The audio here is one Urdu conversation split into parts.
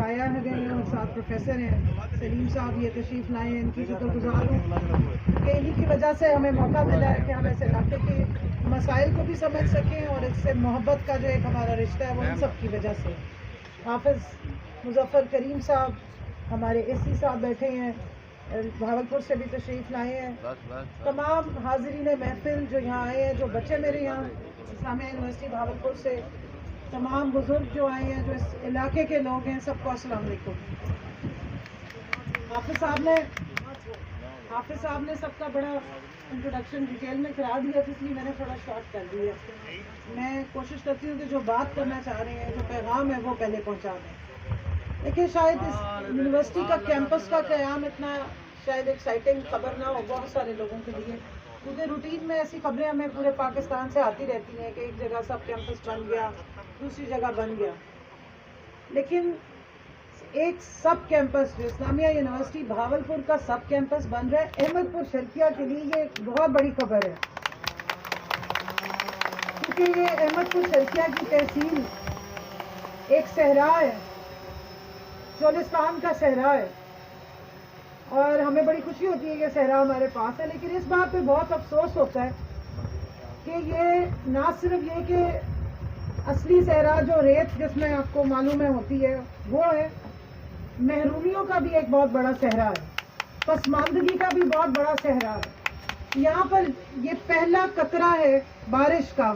تایا ہے اور ساتھ پروفیسر ہیں سلیم صاحب، یہ تشریف لائے ہیں، ان کی شکر گزار ہوں کہ انہیں کی وجہ سے ہمیں موقع ملا ہے کہ ہم اس علاقے کے مسائل کو بھی سمجھ سکیں، اور اس سے محبت کا جو ایک ہمارا رشتہ ہے وہ ان سب کی وجہ سے۔ حافظ مظفر کریم صاحب ہمارے اے سی صاحب بیٹھے ہیں، بھاولپور سے بھی تشریف لائے ہیں، تمام حاضرین محفل جو یہاں آئے ہیں، جو بچے میرے یہاں اسلامیہ یونیورسٹی بھاولپور سے، تمام بزرگ جو آئے ہیں، جو اس علاقے کے لوگ ہیں، سب کو السلام علیکم۔ حافظ صاحب نے سب کا بڑا انٹروڈکشن ڈیٹیل میں کرا دیا، اس لیے میں نے تھوڑا شارٹ کر دیا۔ میں کوشش کرتی ہوں کہ جو بات کرنا چاہ رہے ہیں، جو پیغام ہے، وہ پہلے پہنچا دیں۔ دیکھیے، شاید اس یونیورسٹی کا کیمپس کا قیام اتنا شاید ایکسائٹنگ خبر نہ ہو بہت سارے لوگوں کے لیے، کیونکہ روٹین میں ایسی خبریں ہمیں پورے پاکستان سے آتی رہتی ہیں کہ ایک جگہ سب کیمپس بن گیا، دوسری جگہ بن گیا، لیکن ایک سب کیمپس جو اسلامیہ یونیورسٹی بھاولپور کا سب کیمپس بن رہا ہے احمد پور شرقیہ کے لیے، یہ ایک بہت بڑی خبر ہے، کیونکہ یہ احمد پور شرقیہ کی تحصیل ایک صحرا ہے، چولستان کا صحرا ہے، اور ہمیں بڑی خوشی ہوتی ہے کہ صحرا ہمارے پاس ہے، لیکن اس بات پہ بہت افسوس ہوتا ہے کہ یہ نہ صرف یہ کہ اصلی صحرا جو ریت جس میں آپ کو معلوم ہوتی ہے وہ ہے، محرومیوں کا بھی ایک بہت بڑا صحرا ہے، پسماندگی کا بھی بہت بڑا صحرا ہے۔ یہاں پر یہ پہلا قطرہ ہے بارش کا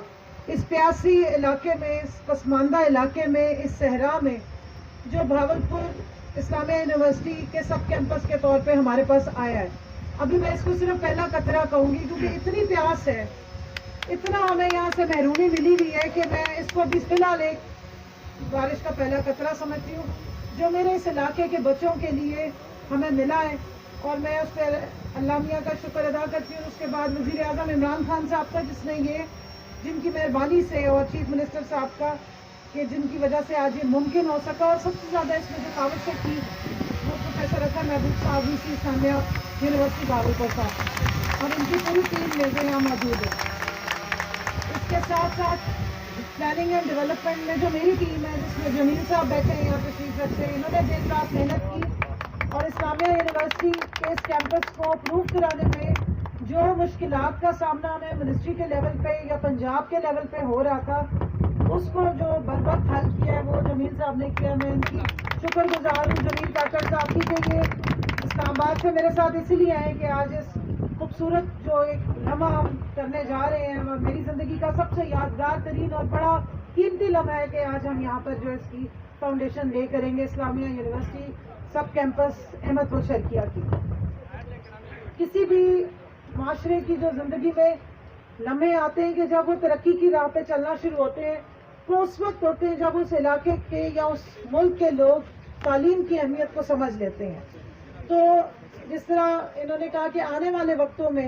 اس پیاسی علاقے میں، اس پسماندہ علاقے میں، اس صحرا میں، جو بھاولپور اسلامیہ یونیورسٹی کے سب کیمپس کے طور پہ ہمارے پاس آیا ہے۔ ابھی میں اس کو صرف پہلا قطرہ کہوں گی، کیونکہ اتنی پیاس ہے، اتنا ہمیں یہاں سے محرومی ملی ہوئی ہے کہ میں اس کو ابھی فی الحال ایک بارش کا پہلا قطرہ سمجھتی ہوں جو میرے اس علاقے کے بچوں کے لیے ہمیں ملا ہے، اور میں اس پہ اللہ میاں کا شکر ادا کرتی ہوں۔ اس کے بعد وزیر اعظم عمران خان صاحب کا، جس نے یہ جن کی مہربانی سے، اور چیف منسٹر صاحب کا کہ جن کی وجہ سے آج یہ ممکن ہو سکا، اور سب سے زیادہ اس میں جو کاوشیں کی وہ پروفیسر اکرم محبوب صاحب وی سی اسلامیہ یونیورسٹی بھاولپور صاحب اور ان کی پوری ٹیم میں جو یہاں موجود ہے۔ اس کے ساتھ ساتھ پلاننگ اینڈ ڈیولپمنٹ میں جو میری ٹیم ہے، جس میں جمیل صاحب بیٹھے ہیں یہاں تشریف رکھتے ہیں، انہوں نے دن رات محنت کی، اور اسلامیہ یونیورسٹی کے اس کیمپس کو اپروو کرانے میں جو مشکلات کا سامنا ہمیں منسٹری کے لیول پہ یا پنجاب کے لیول پہ ہو رہا تھا، اس کو جو بر وقت حل کیا ہے وہ جمیل صاحب نے کیا۔ میں ان کی شکر گزار ہوں، جمیل کاکڑ صاحب کی، کہ یہ اسلام آباد سے میرے ساتھ اسی لیے آئے کہ آج اس خوبصورت جو ایک لمحہ ہم کرنے جا رہے ہیں، اور میری زندگی کا سب سے یادگار ترین اور بڑا قیمتی لمحہ ہے کہ آج ہم یہاں پر جو اس کی فاؤنڈیشن لے کریں گے، اسلامیہ یونیورسٹی سب کیمپس احمد پور شرقیہ کی۔ کسی بھی معاشرے کی جو زندگی میں لمحے آتے ہیں کہ جب وہ ترقی کی راہ پہ چلنا شروع ہوتے ہیں، وہ اس وقت ہوتے ہیں جب اس علاقے کے یا اس ملک کے لوگ تعلیم کی اہمیت کو سمجھ لیتے ہیں۔ تو جس طرح انہوں نے کہا کہ آنے والے وقتوں میں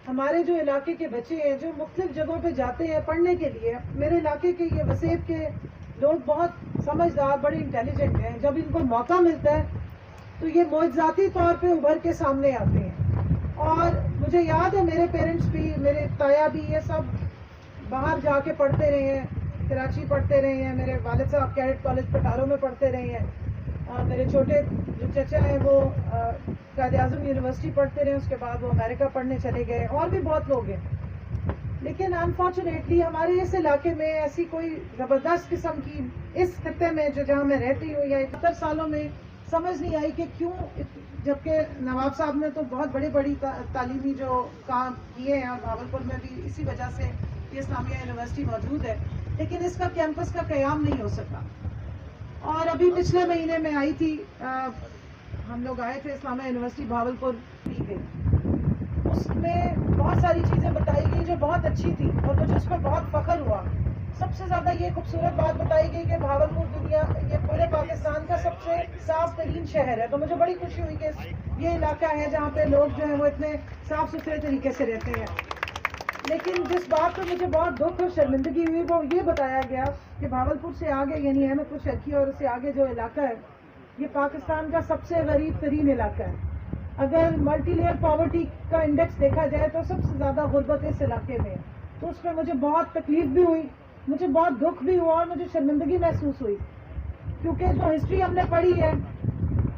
ہمارے جو علاقے کے بچے ہیں جو مختلف جگہوں پہ جاتے ہیں پڑھنے کے لیے، میرے علاقے کے یہ وسیب کے لوگ بہت سمجھدار، بڑے انٹیلیجنٹ ہیں، جب ان کو موقع ملتا ہے تو یہ معجزاتی طور پہ ابھر کے سامنے آتے ہیں۔ اور مجھے یاد ہے میرے پیرنٹس بھی، میرے تایا بھی، یہ سب باہر جا کے پڑھتے رہے ہیں، کراچی پڑھتے رہے ہیں، میرے والد صاحب کیڈٹ کالج پٹاروں میں پڑھتے رہے ہیں، اور میرے چھوٹے جو چچا ہیں وہ قائد اعظم یونیورسٹی پڑھتے رہے، اس کے بعد وہ امریکہ پڑھنے چلے گئے، اور بھی بہت لوگ ہیں۔ لیکن انفارچونیٹلی ہمارے اس علاقے میں ایسی کوئی زبردست قسم کی، اس خطے میں جو جہاں میں رہتی ہوں، یا 71 سالوں میں سمجھ نہیں آئی کہ کیوں، جبکہ نواب صاحب نے تو بہت بڑی تعلیمی جو کام کیے ہیں، اور بھاولپور میں بھی اسی وجہ سے یہ اسلامیہ یونیورسٹی موجود ہے، لیکن اس کا کیمپس کا قیام نہیں ہو سکا۔ اور ابھی پچھلے مہینے میں آئی تھی، ہم لوگ آئے تھے اسلامیہ یونیورسٹی بھاولپور پہ، اس میں بہت ساری چیزیں بتائی گئی جو بہت اچھی تھی، اور مجھے اس پر بہت فخر ہوا۔ سب سے زیادہ یہ خوبصورت بات بتائی گئی کہ بھاولپور دنیا، یہ پورے پاکستان کا سب سے صاف ترین شہر ہے، تو مجھے بڑی خوشی ہوئی کہ یہ علاقہ ہے جہاں پہ لوگ جو ہیں وہ اتنے صاف ستھرے طریقے سے رہتے ہیں۔ لیکن جس بات پہ مجھے بہت دکھ اور شرمندگی ہوئی وہ یہ بتایا گیا کہ بھاولپور سے آگے، یعنی احمد پور شرقیہ اور اس سے آگے جو علاقہ ہے، یہ پاکستان کا سب سے غریب ترین علاقہ ہے۔ اگر ملٹی لیئر پاورٹی کا انڈیکس دیکھا جائے تو سب سے زیادہ غربت اس علاقے میں ہے، تو اس پہ مجھے بہت تکلیف بھی ہوئی، مجھے بہت دکھ بھی ہوا، اور مجھے شرمندگی محسوس ہوئی کیونکہ جو ہسٹری ہم نے پڑھی ہے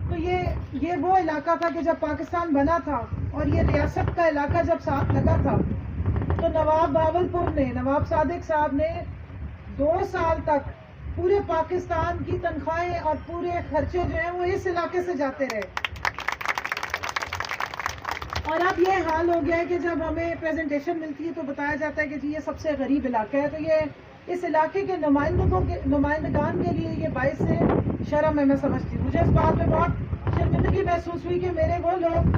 تو یہ وہ علاقہ تھا کہ جب پاکستان بنا تھا اور یہ ریاست کا علاقہ جب ساتھ لگا تھا تو نواب بہاولپور نے، نواب صادق صاحب نے 2 سال تک پورے پاکستان کی تنخواہیں اور پورے خرچے جو ہیں وہ اس علاقے سے جاتے رہے. اور اب یہ حال ہو گیا ہے کہ جب ہمیں پریزنٹیشن ملتی ہے تو بتایا جاتا ہے کہ جی یہ سب سے غریب علاقہ ہے. تو یہ اس علاقے کے نمائندگان کے لیے یہ باعث سے شرم ہے. میں سمجھتی ہوں، مجھے اس بات میں بہت شرمندگی محسوس ہوئی کہ میرے وہ لوگ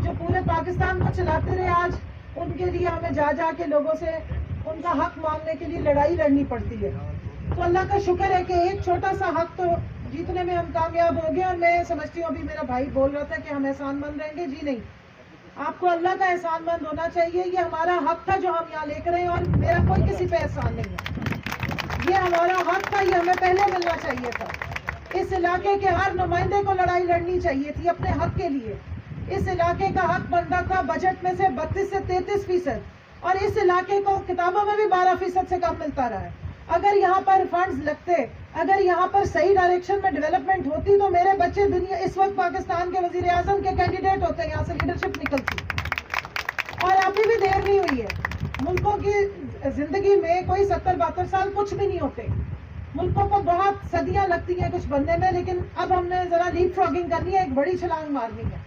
جو پورے پاکستان کو چلاتے رہے، آج ان کے لیے ہمیں جا کے لوگوں سے ان کا حق مانگنے کے لیے لڑائی لڑنی پڑتی ہے. تو اللہ کا شکر ہے کہ ایک چھوٹا سا حق تو جیتنے میں ہم کامیاب ہو گئے. اور میں سمجھتی ہوں، ابھی میرا بھائی بول رہا تھا کہ ہم احسان مند رہیں گے. جی نہیں، آپ کو اللہ کا احسان مند ہونا چاہیے. یہ ہمارا حق تھا جو ہم یہاں لے کر آئے، اور میرا کوئی کسی پہ احسان نہیں ہے. یہ ہمارا حق تھا، یہ ہمیں پہلے ملنا چاہیے تھا. اس علاقے کے ہر نمائندے کو لڑائی لڑنی چاہیے تھی اپنے حق کے لیے. اس علاقے کا حق بنتا تھا بجٹ میں سے 32 سے 33%، اور اس علاقے کو کتابوں میں بھی 12% سے کم ملتا رہا ہے. اگر یہاں پر فنڈز لگتے، اگر یہاں پر صحیح ڈائریکشن میں ڈیولپمنٹ ہوتی تو میرے بچے دنیا اس وقت پاکستان کے وزیر اعظم کے کینڈیڈیٹ ہوتے، یہاں سے لیڈرشپ نکلتی. اور ابھی بھی دیر نہیں ہوئی ہے. ملکوں کی زندگی میں کوئی 70-72 سال کچھ بھی نہیں ہوتے. ملکوں کو بہت صدیاں لگتی ہیں کچھ بننے میں، لیکن اب ہم نے ذرا لیپ فراگنگ کرنی ہے، ایک بڑی چھلانگ مارنی ہے.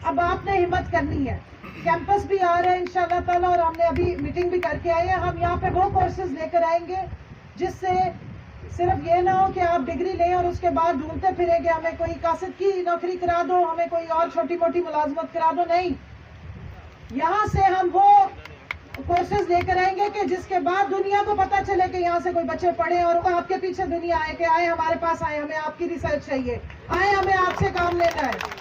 اب آپ نے ہمت کرنی ہے. کیمپس بھی آ رہے ہیں انشاءاللہ تعالیٰ، اور ہم نے ابھی میٹنگ بھی کر کے آئے ہیں. ہم یہاں پہ وہ کورسز لے کر آئیں گے جس سے صرف یہ نہ ہو کہ آپ ڈگری لیں اور اس کے بعد ڈھونڈتے پھریں گے ہمیں کوئی قاصد کی نوکری کرا دو، ہمیں کوئی اور چھوٹی موٹی ملازمت کرا دو. نہیں، یہاں سے ہم وہ کورسز لے کر آئیں گے کہ جس کے بعد دنیا کو پتا چلے کہ یہاں سے کوئی بچے پڑھے اور آپ کے پیچھے دنیا آئے کہ آئے ہمارے پاس آئے، ہمیں آپ کی ریسرچ چاہیے، آئے ہمیں آپ سے کام لینا ہے.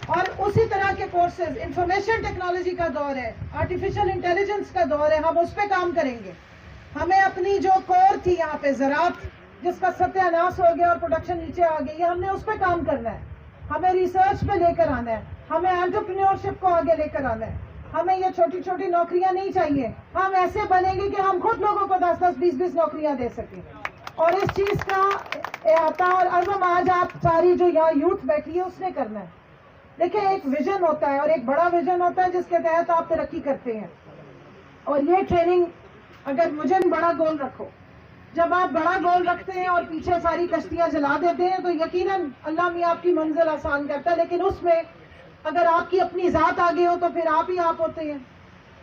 اور اسی طرح کے کورسز، انفارمیشن ٹیکنالوجی کا دور ہے، آرٹیفیشل انٹیلیجنس کا دور ہے، ہم اس پہ کام کریں گے. ہمیں اپنی جو کور تھی یہاں پہ زراعت، جس کا ستیہ ناش ہو گیا اور پروڈکشن نیچے آ گئی ہے، ہم نے اس پہ کام کرنا ہے. ہمیں ریسرچ پہ لے کر آنا ہے، ہمیں انٹرپرینیورشپ کو آگے لے کر آنا ہے. ہمیں یہ چھوٹی چھوٹی نوکریاں نہیں چاہیے. ہم ایسے بنیں گے کہ ہم خود لوگوں کو 10-10 20-20 نوکریاں دے سکیں. اور اس چیز کا احاطہ اور عزم آج آپ ساری جو یہاں یوتھ بیٹھی ہے اس نے کرنا ہے. دیکھیں، ایک ویژن ہوتا ہے اور ایک بڑا ویژن ہوتا ہے جس کے تحت آپ ترقی کرتے ہیں. اور یہ ٹریننگ، اگر مجھے بڑا گول رکھو، جب آپ بڑا گول رکھتے ہیں اور پیچھے ساری کشتیاں جلا دیتے ہیں تو یقیناً اللہ میاں آپ کی منزل آسان کرتا ہے. لیکن اس میں اگر آپ کی اپنی ذات آگے ہو تو پھر آپ ہی آپ ہوتے ہیں.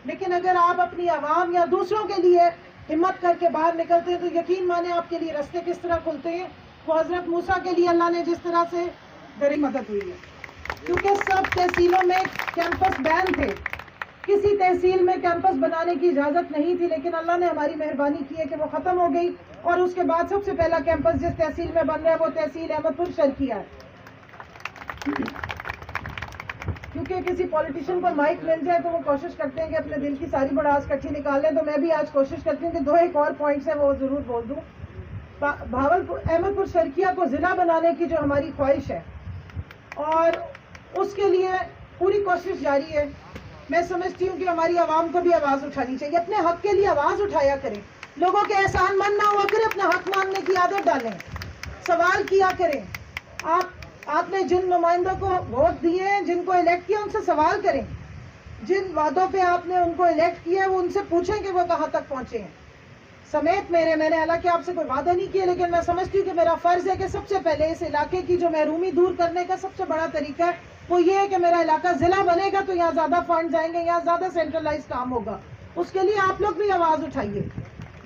لیکن اگر آپ اپنی عوام یا دوسروں کے لیے ہمت کر کے باہر نکلتے ہیں تو یقین مانے آپ کے لیے راستے کس طرح کھلتے ہیں. وہ حضرت موسیٰ کے لیے اللہ نے جس طرح سے بڑی مدد ہوئی ہے، کیونکہ سب تحصیلوں میں کیمپس بین تھے. کسی تحصیل میں کیمپس بنانے کی اجازت نہیں تھی، لیکن اللہ نے ہماری مہربانی کی ہے کہ وہ ختم ہو گئی. اور اس کے بعد سب سے پہلا کیمپس جس تحصیل میں بن رہا ہے وہ تحصیل احمد پور شرقیہ ہے. کیونکہ کسی پولیٹیشین کو مائک مل جائے تو وہ کوشش کرتے ہیں کہ اپنے دل کی ساری بڑاس کٹھی نکال لیں. تو میں بھی آج کوشش کرتی ہوں کہ ایک اور پوائنٹس ہیں وہ ضرور بول دوں. بہاولپور احمد پور شرقیہ کو ضلع بنانے کی جو ہماری خواہش ہے، اور اس کے لیے پوری کوشش جاری ہے. میں سمجھتی ہوں کہ ہماری عوام کو بھی آواز اٹھانی چاہیے. اپنے حق کے لیے آواز اٹھایا کریں. لوگوں کے احسان مند نہ ہوا کریں، اپنا حق مانگنے کی عادت ڈالیں، سوال کیا کریں. آپ نے جن نمائندوں کو ووٹ دیے ہیں، جن کو الیکٹ کیا، ان سے سوال کریں. جن وعدوں پہ آپ نے ان کو الیکٹ کیا ہے وہ ان سے پوچھیں کہ وہ کہاں تک پہنچے ہیں. سمیت میں نے حالانکہ آپ سے کوئی وعدہ نہیں کیا، لیکن میں سمجھتی ہوں کہ میرا فرض ہے کہ سب سے پہلے اس علاقے کی جو محرومی دور کرنے کا سب سے بڑا طریقہ ہے وہ یہ ہے کہ میرا علاقہ ضلع بنے گا تو یہاں زیادہ فنڈز آئیں گے، یہاں زیادہ سینٹرلائز کام ہوگا. اس کے لیے آپ لوگ بھی آواز اٹھائیے.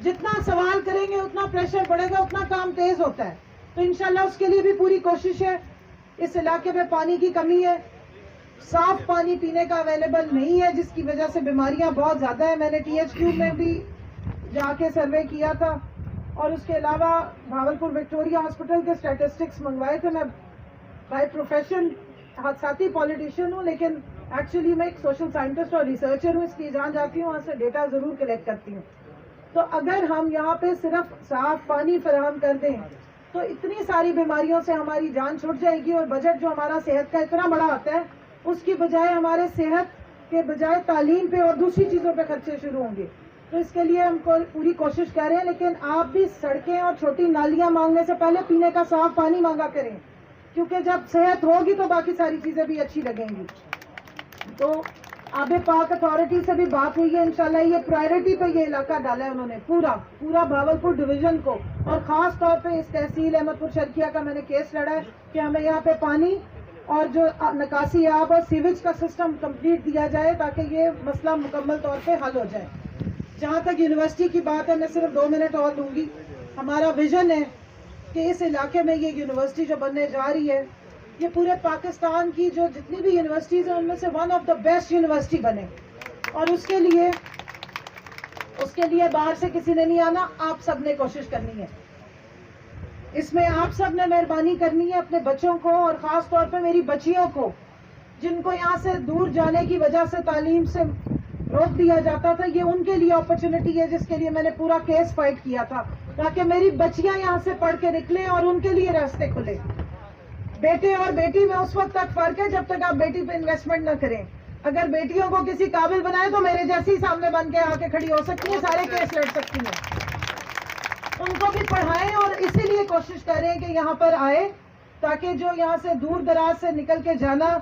جتنا سوال کریں گے اتنا پریشر بڑھے گا، اتنا کام تیز ہوتا ہے. تو انشاءاللہ اس کے لیے بھی پوری کوشش ہے. اس علاقے میں پانی کی کمی ہے، صاف پانی پینے کا اویلیبل نہیں ہے، جس کی وجہ سے بیماریاں بہت زیادہ ہیں. میں نے THQ میں بھی جا کے سروے کیا تھا، اور اس کے علاوہ بھاولپور وکٹوریہ ہاسپٹل کے اسٹیٹسٹکس منگوائے تھے. میں بائی پروفیشن حادثاتی پالیٹیشین ہوں، لیکن ایکچولی میں ایک سوشل سائنٹسٹ اور ریسرچر ہوں. اس لیے جہاں جاتی ہوں وہاں سے ڈیٹا ضرور کلیکٹ کرتی ہوں. تو اگر ہم یہاں پہ صرف صاف پانی فراہم کر دیں تو اتنی ساری بیماریوں سے ہماری جان چھوٹ جائے گی. اور بجٹ جو ہمارا صحت کا اتنا بڑا آتا ہے، اس کی بجائے ہمارے صحت کے بجائے تعلیم پہ اور دوسری چیزوں پہ خرچے شروع ہوں گے. تو اس کے لیے ہم پوری کوشش کر رہے ہیں. لیکن آپ بھی سڑکیں اور چھوٹی نالیاں مانگنے سے پہلے پینے کا صاف پانی مانگا کریں, کیونکہ جب صحت ہوگی تو باقی ساری چیزیں بھی اچھی لگیں گی. تو آب پاک اتھارٹی سے بھی بات ہوئی ہے, انشاءاللہ یہ پرائرٹی پہ یہ علاقہ ڈالا ہے انہوں نے, پورا بھاولپور ڈویژن کو, اور خاص طور پہ اس تحصیل احمد پور شرقیہ کا میں نے کیس لڑا ہے کہ ہمیں یہاں پہ پانی اور جو نکاسی آب اور سیویج کا سسٹم کمپلیٹ دیا جائے تاکہ یہ مسئلہ مکمل طور پہ حل ہو جائے. جہاں تک یونیورسٹی کی بات ہے, میں صرف 2 منٹ اور لوں گی. ہمارا ویژن ہے کہ اس علاقے میں یہ یونیورسٹی جو بننے جا رہی ہے, یہ پورے پاکستان کی جو جتنی بھی یونیورسٹیز ہیں ان میں سے one of the best university بنے, اور اس کے لیے باہر سے کسی نے نہیں آنا, آپ سب نے کوشش کرنی ہے. اس میں آپ سب نے مہربانی کرنی ہے اپنے بچوں کو, اور خاص طور پہ میری بچیوں کو جن کو یہاں سے دور جانے کی وجہ سے تعلیم سے روک دیا جاتا تھا. یہ ان کے لیے اپرچونٹی ہے جس کے لیے میں نے پورا کیس فائٹ کیا تھا, تاکہ میری بچیاں یہاں سے پڑھ کے نکلیں اور ان کے لیے راستے کھلے. بیٹے اور بیٹی میں اس وقت تک فرق ہے جب تک آپ بیٹی پہ انویسٹمنٹ نہ کریں. اگر بیٹیوں کو کسی قابل بنائے تو میرے جیسی سامنے بن کے آ کے کھڑی ہو سکتی ہیں, سارے کیس لڑ سکتی ہیں. ان کو بھی پڑھائیں, اور اسی لیے کوشش کریں کہ یہاں پر آئے تاکہ جو یہاں سے دور دراز سے نکل کے جانا,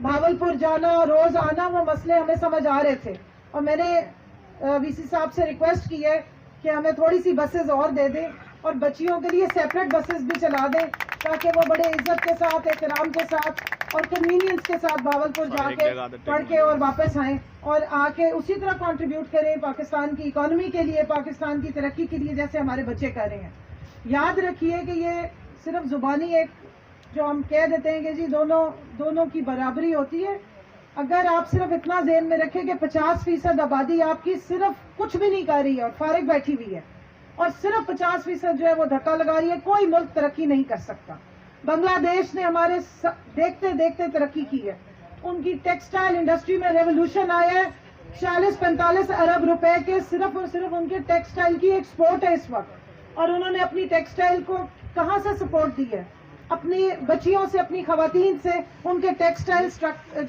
بھاولپور جانا اور روز آنا, وہ مسئلے ہمیں سمجھ آ رہے تھے. اور میں نے وی سی صاحب سے ریکویسٹ کی ہے کہ ہمیں تھوڑی سی بسز اور دے دیں, اور بچیوں کے لیے سیپریٹ بسز بھی چلا دیں تاکہ وہ بڑے عزت کے ساتھ, احترام کے ساتھ اور کنوینئنس کے ساتھ بھاولپور جا کے پڑھ کے اور واپس آئیں, اور آ کے اسی طرح کنٹریبیوٹ کریں پاکستان کی اکانومی کے لیے, پاکستان کی ترقی کے لیے, جیسے ہمارے بچے کر رہے ہیں. یاد رکھیے کہ یہ صرف زبانی ایک جو ہم کہہ دیتے ہیں کہ جی دونوں کی برابری ہوتی ہے. اگر آپ صرف اتنا ذہن میں رکھیں کہ 50% آبادی آپ کی صرف کچھ بھی نہیں کر رہی ہے اور فارغ بیٹھی ہوئی ہے, اور صرف 50% جو ہے وہ دھکا لگا رہی ہے, کوئی ملک ترقی نہیں کر سکتا. بنگلہ دیش نے ہمارے دیکھتے دیکھتے ترقی کی ہے. ان کی ٹیکسٹائل انڈسٹری میں ریولوشن آیا ہے. 40-45 ارب روپے کے صرف اور صرف ان کے ٹیکسٹائل کی ایکسپورٹ ہے اس وقت, اور انہوں نے اپنی ٹیکسٹائل کو کہاں سے سپورٹ دی ہے؟ اپنی بچیوں سے, اپنی خواتین سے. ان کے ٹیکسٹائل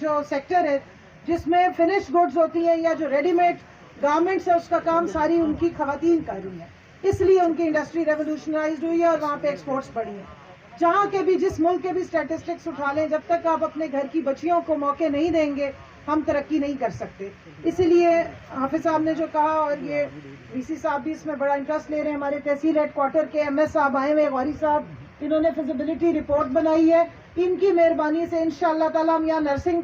جو سیکٹر ہے جس میں فنش گڈز ہوتی ہیں یا جو ریڈی میڈ گارمنٹس ہے, اس کا کام ساری ان کی خواتین کر رہی ہیں. اس لیے ان کی انڈسٹری ریولوشنائزڈ ہوئی ہے اور وہاں پہ ایکسپورٹس بڑھی ہیں. جہاں کے بھی, جس ملک کے بھی اسٹیٹسٹکس اٹھا لیں, جب تک آپ اپنے گھر کی بچیوں کو موقع نہیں دیں گے ہم ترقی نہیں کر سکتے. اسی لیے حافظ صاحب نے جو کہا, اور یہ وی سی صاحب بھی اس میں بڑا انٹرسٹ لے رہے ہیں, ہمارے تحصیل ہیڈ کوارٹر کے ایم ایس صاحب آئے ہوئے, غوری صاحب, انہوں نے فیزیبلٹی رپورٹ بنائی ہے. ان کی مہربانی سے انشاءاللہ تعالی ہم یہاں نرسنگ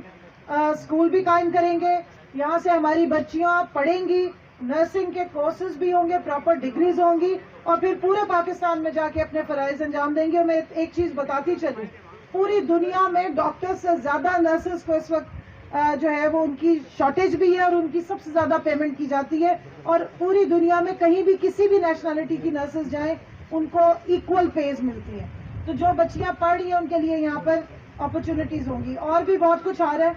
اسکول بھی قائم کریں گے. یہاں سے ہماری بچیاں پڑھیں گی, نرسنگ کے کورسز بھی ہوں گے, پراپر ڈگریز ہوں گی, اور پھر پورے پاکستان میں جا کے اپنے فرائض انجام دیں گے. اور میں ایک چیز بتاتی چلوں, پوری دنیا میں ڈاکٹر سے زیادہ نرسز کو اس وقت جو ہے وہ ان کی شارٹیج بھی ہے, اور ان کی سب سے زیادہ پیمنٹ کی جاتی ہے. اور پوری دنیا میں کہیں بھی کسی بھی نیشنلٹی کی نرسز جائیں ان کو ایکول پیز ملتی ہے. تو جو بچیاں پڑھ رہی ہیں ان کے لیے یہاں پر اپرچونٹیز ہوں گی. اور بھی بہت کچھ آ رہا ہے.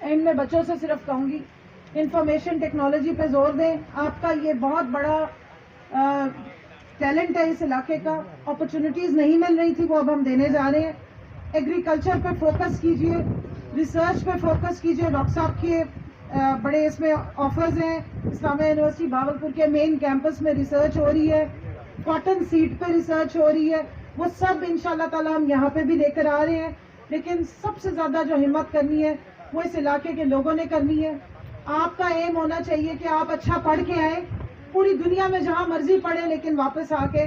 اینڈ میں بچوں سے صرف کہوں گی انفارمیشن ٹیکنالوجی پہ زور دیں. آپ کا یہ بہت بڑا ٹیلنٹ ہے اس علاقے کا, اپرچونٹیز نہیں مل رہی تھی, وہ اب ہم دینے جا رہے ہیں. ایگریکلچر پہ فوکس کیجئے, ریسرچ پہ فوکس کیجئے. ڈاکٹر صاحب کے بڑے اس میں آفرز ہیں. اسلامیہ یونیورسٹی بھاولپور کے مین کیمپس میں ریسرچ ہو رہی ہے, کاٹن سیڈ پہ ریسرچ ہو رہی ہے. وہ سب انشاءاللہ تعالی ہم یہاں پہ بھی لے کر آ رہے ہیں. لیکن سب سے زیادہ جو ہمت کرنی ہے وہ اس علاقے کے لوگوں نے کرنی ہے. آپ کا ایم ہونا چاہیے کہ آپ اچھا پڑھ کے آئیں, پوری دنیا میں جہاں مرضی پڑھیں, لیکن واپس آ کے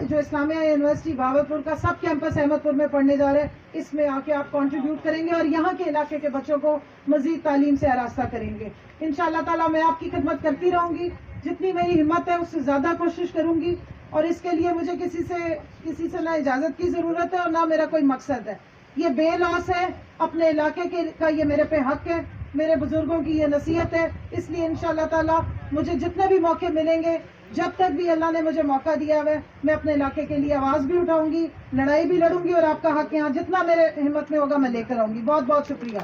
جو اسلامیہ یونیورسٹی بھاولپور کا سب کیمپس احمد پور میں پڑھنے جا رہے ہیں, اس میں آ کے آپ کنٹریبیوٹ کریں گے اور یہاں کے علاقے کے بچوں کو مزید تعلیم سے آراستہ کریں گے. انشاءاللہ تعالیٰ میں آپ کی خدمت کرتی رہوں گی, جتنی میری ہمت ہے اس سے زیادہ کوشش کروں گی. اور اس کے لیے مجھے کسی سے نہ اجازت کی ضرورت ہے اور نہ میرا کوئی مقصد ہے. یہ بے لوس ہے, اپنے علاقے کا یہ میرے پہ حق ہے, میرے بزرگوں کی یہ نصیحت ہے. اس لیے انشاءاللہ تعالیٰ مجھے جتنے بھی موقع ملیں گے, جب تک بھی اللہ نے مجھے موقع دیا ہے, میں اپنے علاقے کے لیے آواز بھی اٹھاؤں گی, لڑائی بھی لڑوں گی, اور آپ کا حق یہاں جتنا میرے ہمت میں ہوگا میں لے کر آؤں گی. بہت بہت شکریہ.